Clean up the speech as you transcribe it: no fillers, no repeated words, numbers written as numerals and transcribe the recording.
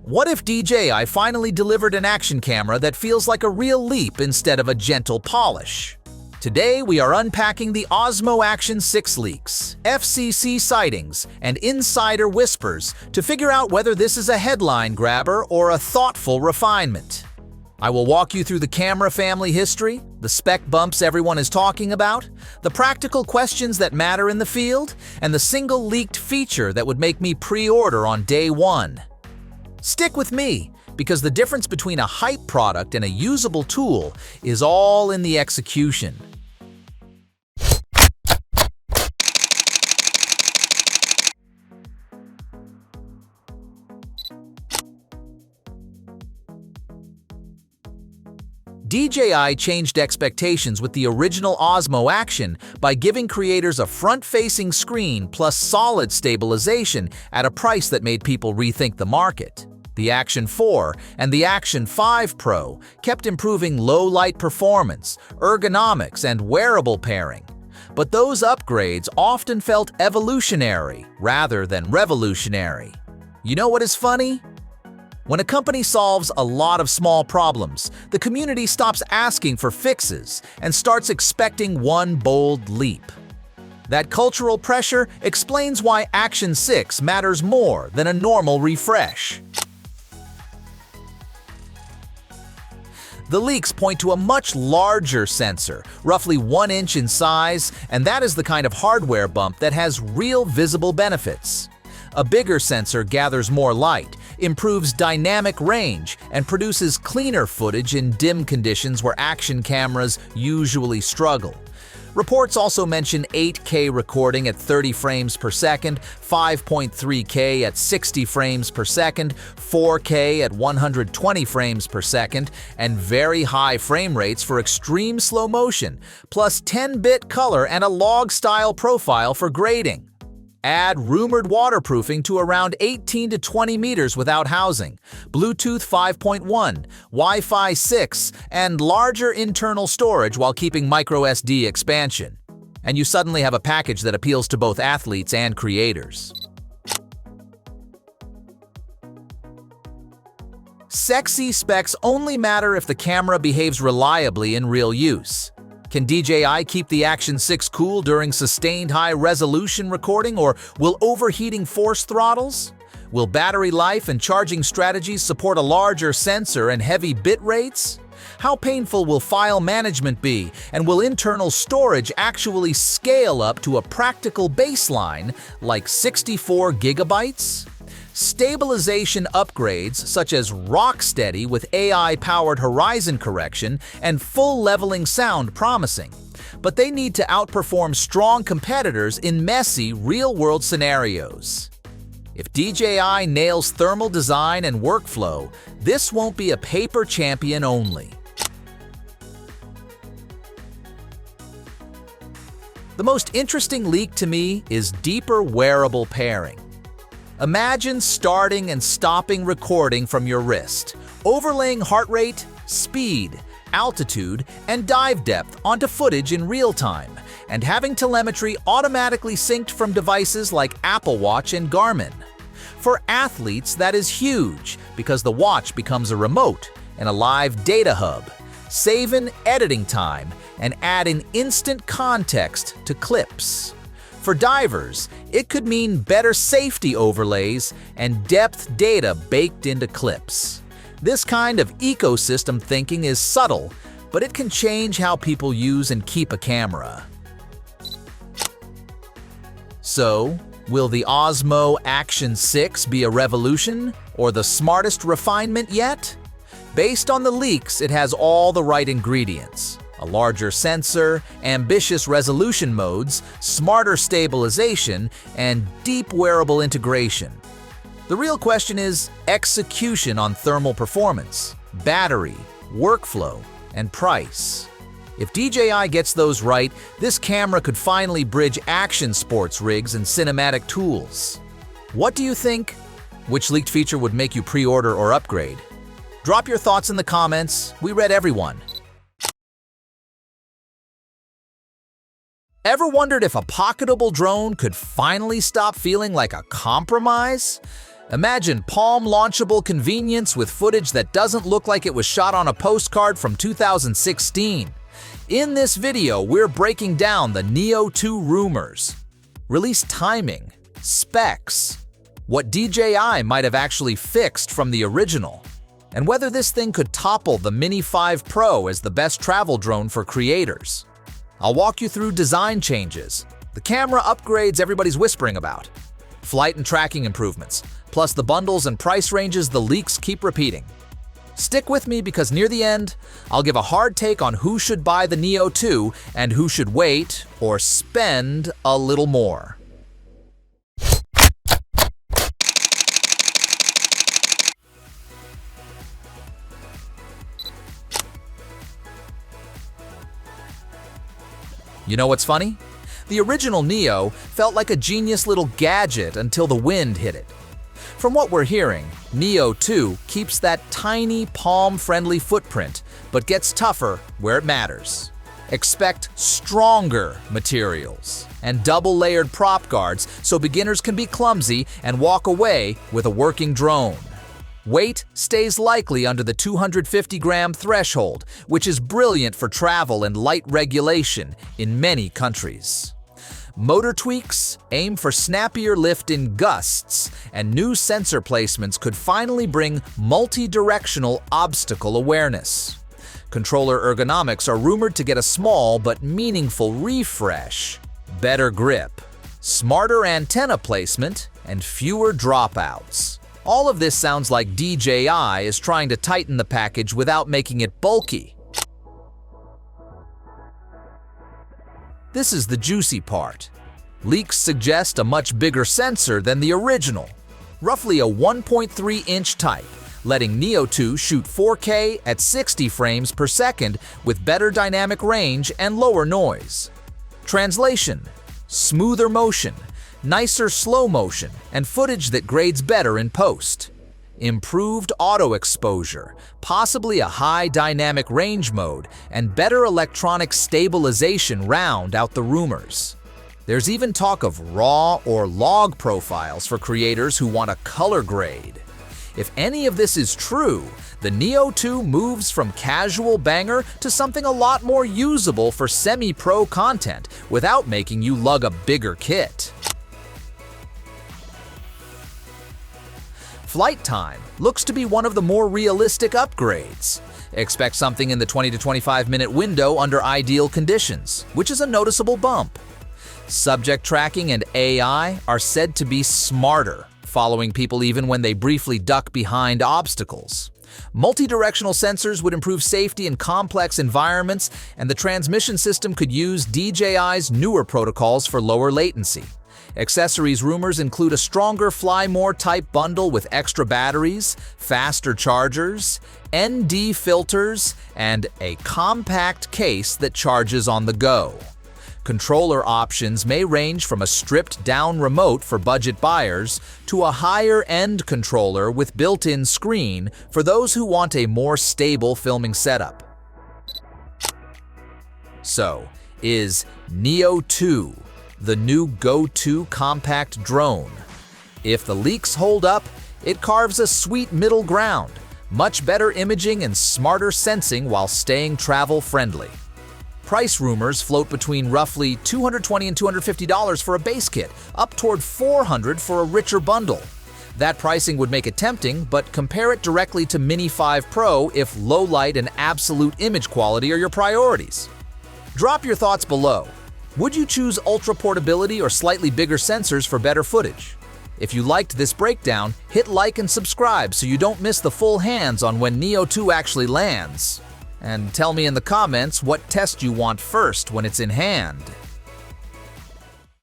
What if DJI finally delivered an action camera that feels like a real leap instead of a gentle polish? Today, we are unpacking the Osmo Action 6 leaks, FCC sightings, and insider whispers to figure out whether this is a headline grabber or a thoughtful refinement. I will walk you through the camera family history, the spec bumps everyone is talking about, the practical questions that matter in the field, and the single leaked feature that would make me pre-order on day one. Stick with me, because the difference between a hype product and a usable tool is all in the execution. DJI changed expectations with the original Osmo Action by giving creators a front-facing screen plus solid stabilization at a price that made people rethink the market. The Action 4 and the Action 5 Pro kept improving low-light performance, ergonomics, and wearable pairing. But those upgrades often felt evolutionary rather than revolutionary. You know what is funny? When a company solves a lot of small problems, the community stops asking for fixes and starts expecting one bold leap. That cultural pressure explains why Action 6 matters more than a normal refresh. The leaks point to a much larger sensor, roughly 1 inch in size, and that is the kind of hardware bump that has real visible benefits. A bigger sensor gathers more light, improves dynamic range, and produces cleaner footage in dim conditions where action cameras usually struggle. Reports also mention 8K recording at 30 frames per second, 5.3K at 60 frames per second, 4K at 120 frames per second, and very high frame rates for extreme slow motion, plus 10-bit color and a log-style profile for grading. Add rumored waterproofing to around 18 to 20 meters without housing, Bluetooth 5.1, Wi-Fi 6, and larger internal storage while keeping microSD expansion. And you suddenly have a package that appeals to both athletes and creators. Sexy specs only matter if the camera behaves reliably in real use. Can DJI keep the Action 6 cool during sustained high-resolution recording, or will overheating force throttles? Will battery life and charging strategies support a larger sensor and heavy bit rates? How painful will file management be, and will internal storage actually scale up to a practical baseline like 64 gigabytes? Stabilization upgrades such as Rocksteady with AI-powered horizon correction and full leveling sound promising, but they need to outperform strong competitors in messy, real-world scenarios. If DJI nails thermal design and workflow, this won't be a paper champion only. The most interesting leak to me is deeper wearable pairing. Imagine starting and stopping recording from your wrist, overlaying heart rate, speed, altitude, and dive depth onto footage in real time, and having telemetry automatically synced from devices like Apple Watch and Garmin. For athletes, that is huge because the watch becomes a remote and a live data hub, saving editing time and adding instant context to clips. For divers, it could mean better safety overlays and depth data baked into clips. This kind of ecosystem thinking is subtle, but it can change how people use and keep a camera. So, will the Osmo Action 6 be a revolution, or the smartest refinement yet? Based on the leaks, it has all the right ingredients. A larger sensor, ambitious resolution modes, smarter stabilization, and deep wearable integration. The real question is execution on thermal performance, battery, workflow, and price. If DJI gets those right, this camera could finally bridge action sports rigs and cinematic tools. What do you think? Which leaked feature would make you pre-order or upgrade? Drop your thoughts in the comments. We read everyone. Ever wondered if a pocketable drone could finally stop feeling like a compromise? Imagine palm-launchable convenience with footage that doesn't look like it was shot on a postcard from 2016. In this video, we're breaking down the Neo 2 rumors, release timing, specs, what DJI might have actually fixed from the original, and whether this thing could topple the Mini 5 Pro as the best travel drone for creators. I'll walk you through design changes, the camera upgrades everybody's whispering about, flight and tracking improvements, plus the bundles and price ranges the leaks keep repeating. Stick with me because near the end, I'll give a hard take on who should buy the Neo 2 and who should wait or spend a little more. You know what's funny? The original Neo felt like a genius little gadget until the wind hit it. From what we're hearing, Neo 2 keeps that tiny palm-friendly footprint, but gets tougher where it matters. Expect stronger materials and double-layered prop guards so beginners can be clumsy and walk away with a working drone. Weight stays likely under the 250-gram threshold, which is brilliant for travel and light regulation in many countries. Motor tweaks aim for snappier lift in gusts, and new sensor placements could finally bring multi-directional obstacle awareness. Controller ergonomics are rumored to get a small but meaningful refresh. Better grip, smarter antenna placement, and fewer dropouts. All of this sounds like DJI is trying to tighten the package without making it bulky. This is the juicy part. Leaks suggest a much bigger sensor than the original, roughly a 1.3-inch type, letting Neo 2 shoot 4K at 60 frames per second with better dynamic range and lower noise. Translation: smoother motion, nicer slow motion, and footage that grades better in post. Improved auto exposure, possibly a high dynamic range mode, and better electronic stabilization round out the rumors. There's even talk of RAW or log profiles for creators who want a color grade. If any of this is true, the Neo 2 moves from casual banger to something a lot more usable for semi-pro content without making you lug a bigger kit. Flight time looks to be one of the more realistic upgrades. Expect something in the 20 to 25 minute window under ideal conditions, which is a noticeable bump. Subject tracking and AI are said to be smarter, following people even when they briefly duck behind obstacles. Multi-directional sensors would improve safety in complex environments, and the transmission system could use DJI's newer protocols for lower latency. Accessories rumors include a stronger Fly More type bundle with extra batteries, faster chargers, ND filters, and a compact case that charges on the go. Controller options may range from a stripped-down remote for budget buyers to a higher-end controller with built-in screen for those who want a more stable filming setup. So, is Neo 2 the new go-to compact drone? If the leaks hold up, it carves a sweet middle ground, much better imaging and smarter sensing while staying travel-friendly. Price rumors float between roughly $220 and $250 for a base kit, up toward $400 for a richer bundle. That pricing would make it tempting, but compare it directly to Mini 5 Pro if low light and absolute image quality are your priorities. Drop your thoughts below. Would you choose ultra portability or slightly bigger sensors for better footage? If you liked this breakdown, hit like and subscribe so you don't miss the full hands on when Neo 2 actually lands. And tell me in the comments what test you want first when it's in hand.